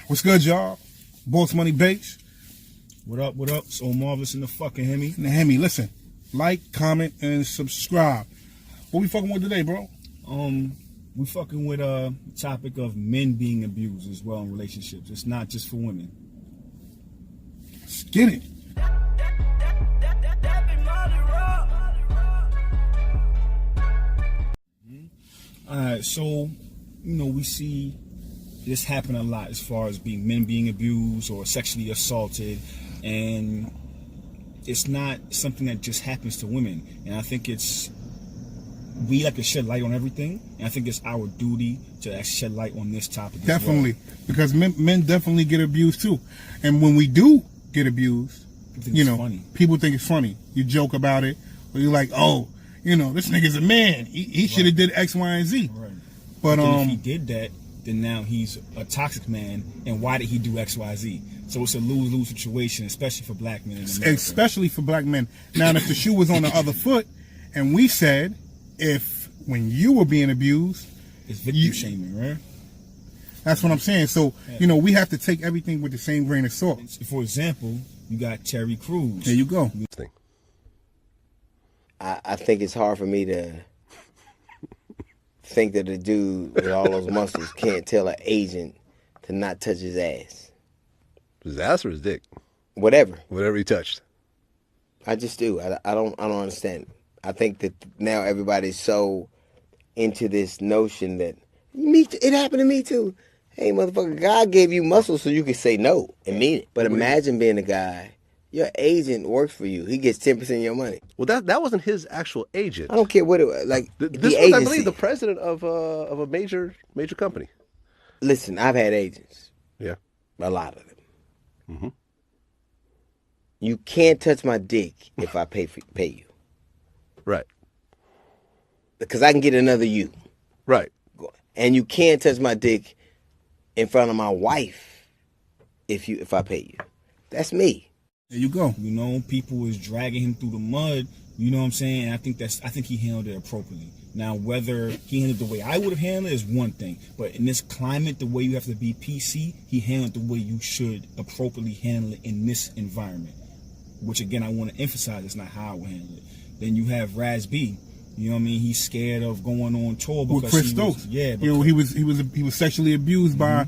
What's good, y'all? Boss Money Base. What up, what up? So marvelous in the fucking Hemi. In the Hemi, listen. Like, comment, and subscribe. What we fucking with today, bro? We fucking with a topic of men being abused as well in relationships. It's not just for women. Let's get it. Alright, so, we see this happen a lot as far as men being abused or sexually assaulted, and it's not something that just happens to women. And I think we like to shed light on everything, and I think it's our duty to actually shed light on this topic. Definitely, because men definitely get abused too. And when we do get abused, people think it's funny. You joke about it, or you're like, oh, this nigga's a man. He should have did X, Y, and Z. Right. But if he did that, then now he's a toxic man. And why did he do X, Y, Z? So it's a lose-lose situation, especially for black men in America. Especially for black men. Now, if the shoe was on the other foot, and we said, when you were being abused, it's victim shaming, right? That's what I'm saying. So, we have to take everything with the same grain of salt. For example, you got Terry Crews. There you go. I think it's hard for me to think that a dude with all those muscles can't tell an agent to not touch his ass. His ass or his dick? Whatever. Whatever he touched. I just do. I don't understand. I think that now everybody's so into this notion that it happened to me too. Hey, motherfucker, God gave you muscles so you can say no and mean it. But imagine being a guy. Your agent works for you. He gets 10% of your money. Well, that wasn't his actual agent. I don't care what it was. Like, this the was, agency. I believe, the president of a major company. Listen, I've had agents. Yeah. A lot of them. Mm-hmm. You can't touch my dick if I pay you. Right. Because I can get another you. Right. And you can't touch my dick in front of my wife if I pay you. That's me. There you go. People is dragging him through the mud. You know what I'm saying? And I think he handled it appropriately. Now, whether he handled it the way I would have handled it is one thing. But in this climate, the way you have to be PC, he handled it the way you should appropriately handle it in this environment. Which, again, I want to emphasize, it's not how I would handle it. Then you have Raz B. You know what I mean? He's scared of going on tour because with Chris Stokes. He was sexually abused by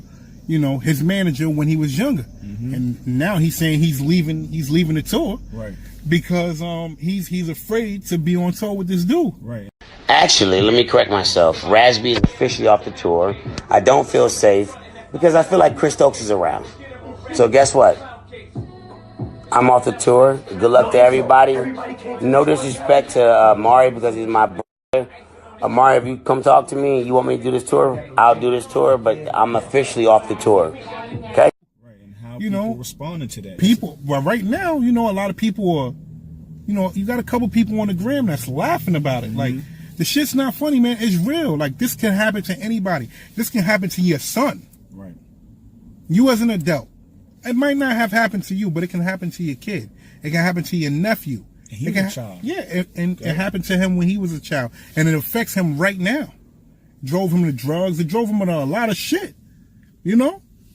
his manager when he was younger. And now he's saying he's leaving the tour. Right. Because he's afraid to be on tour with this dude. Right. Actually, let me correct myself. Raz B is officially off the tour. I don't feel safe because I feel like Chris Stokes is around. So guess what? I'm off the tour. Good luck to everybody. No disrespect to Amari because he's my brother. Amari, if you come talk to me and you want me to do this tour, I'll do this tour, but I'm officially off the tour. Okay? Right, and how people responding to that. Well, right now, a lot of people are, you got a couple people on the gram that's laughing about it. Like, the shit's not funny, man. It's real. Like, this can happen to anybody. This can happen to your son. Right. You as an adult. It might not have happened to you, but it can happen to your kid. It can happen to your nephew. And he was a child. Yeah, and it happened to him when he was a child. And it affects him right now. Drove him to drugs. It drove him to a lot of shit.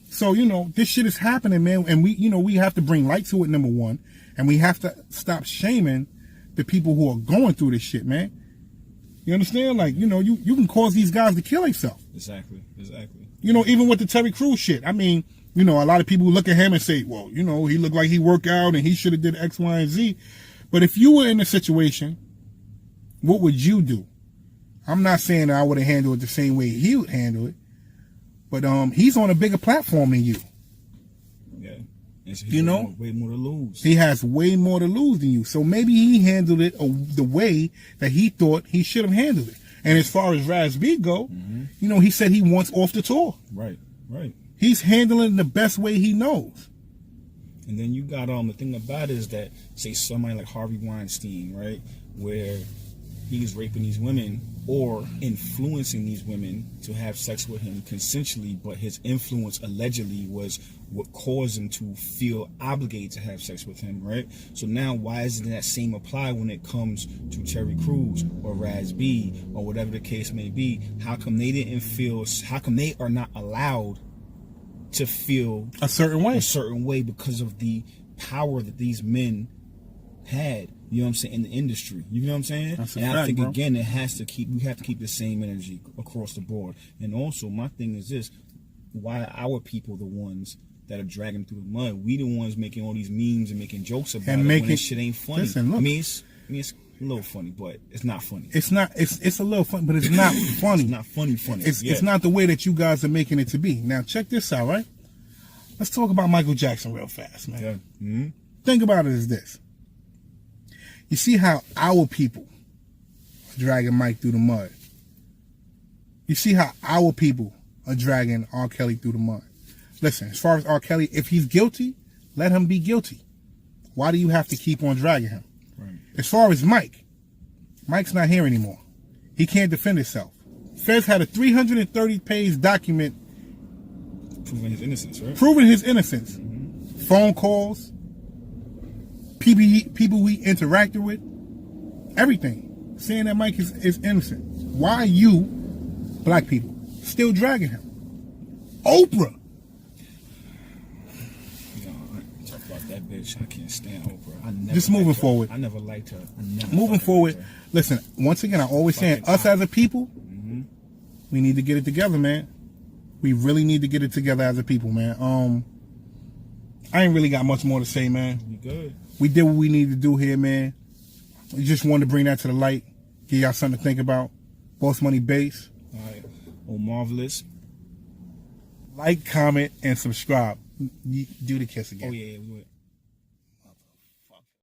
So, this shit is happening, man. And we have to bring light to it, number one. And we have to stop shaming the people who are going through this shit, man. You understand? Like, you can cause these guys to kill themselves. Exactly. Even with the Terry Crews shit. I mean, a lot of people look at him and say, well, he looked like he worked out and he should have did X, Y, and Z. But if you were in a situation, what would you do? I'm not saying that I would have handled it the same way he would handle it, but he's on a bigger platform than you. Yeah. Way more to lose. He has way more to lose than you. So maybe he handled it the way that he thought he should have handled it. And as far as Raz B go, he said he wants off the tour. Right. He's handling the best way he knows. And then you got the thing about it is that, say, somebody like Harvey Weinstein, right, where he's raping these women or influencing these women to have sex with him consensually, but his influence allegedly was what caused him to feel obligated to have sex with him, right? So now why isn't that same apply when it comes to Terry Crews or Raz B or whatever the case may be? How come they are not allowed to feel a certain way because of the power that these men had, you know what I'm saying, in the industry. You know what I'm saying? That's a and fact, I think bro. again we have to keep the same energy across the board. And also my thing is this: why are our people the ones that are dragging through the mud? We the ones making all these memes and making jokes about it when this shit ain't funny. Listen, look, I mean it's a little funny, but it's not funny. It's not. It's a little fun, but it's not funny. It's not funny. It's not the way that you guys are making it to be. Now check this out, right? Let's talk about Michael Jackson real fast, man. Yeah. Mm-hmm. Think about it as this. You see how our people are dragging Mike through the mud. You see how our people are dragging R. Kelly through the mud. Listen, as far as R. Kelly, if he's guilty, let him be guilty. Why do you have to keep on dragging him? Right. As far as Mike's not here anymore. He can't defend himself. Feds had a 330-page document Proving his innocence, right? proving his innocence. Mm-hmm. Phone calls, people he interacted with, everything, saying that Mike is innocent. Why are you, black people, still dragging him? Oprah. Talk about that bitch. I can't stand Oprah. Just moving forward. I never liked her. Moving forward. Listen, once again, I always saying, us as a people, we need to get it together, man. We really need to get it together as a people, man. I ain't really got much more to say, man. You good? We did what we needed to do here, man. We just wanted to bring that to the light, give y'all something to think about. Boss Money Base. All right. Oh, marvelous. Like, comment, and subscribe. Do the kiss again. Oh yeah, we would.